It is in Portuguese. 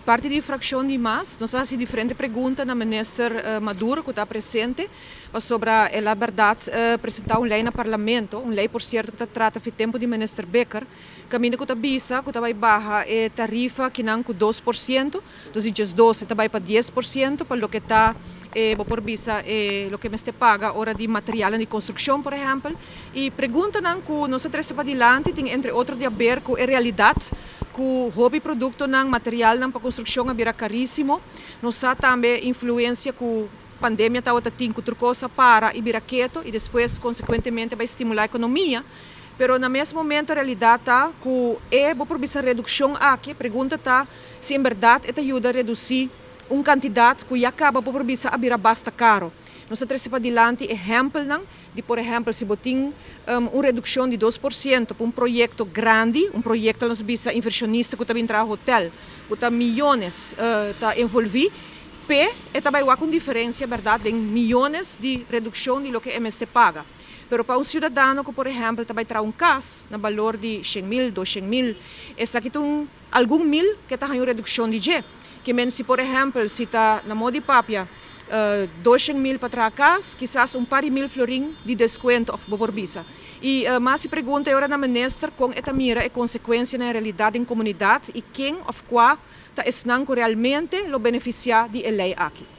parte da fração de MAS, nós fazemos diferentes perguntas na ministra Maduro, que está presente, sobre a liberdade apresentar uma lei no parlamento, uma lei, por certo, que trata do tempo de ministro Becker, caminho que está bisa, que vai barra a tarifa que não com 2%, dos dias 12, vai para 10%, para o que está por visa o que me paga hora de material de construção, por exemplo, e pergunta não que nós três para adiante tem entre outros de ver com a realidade que o hobby produto não material não para construção é caríssimo, nós também influência que pandemia está outra tem outra coisa para e quieto e depois consequentemente vai estimular a economia. Pero no mesmo momento a realidade está que por visa redução aqui pergunta está se em verdade ajuda a reduzir uma quantidade que já acaba por visa a basta caro. Nós temos para adiante exemplo de, por exemplo, se botem uma redução de 2% para um projeto grande, um projeto nós visa inversionista que também traz hotel, que está milhões está envolvido, e também há uma diferença, verdade, em milhões de redução de lo que MST paga. Pero para um cidadão que, por exemplo, também traz um caso no valor de 100.000, 200.000, essa aqui tem algum mil que está em redução de G. Que se, por exemplo, se está na moda de papia 200.000 para trás, quizás par de mil florim de desconto por visa. E mas se pergunta agora na ministra com esta mira e consequência na realidade em comunidade e quem ou qual está realmente lo beneficiar de lei aqui.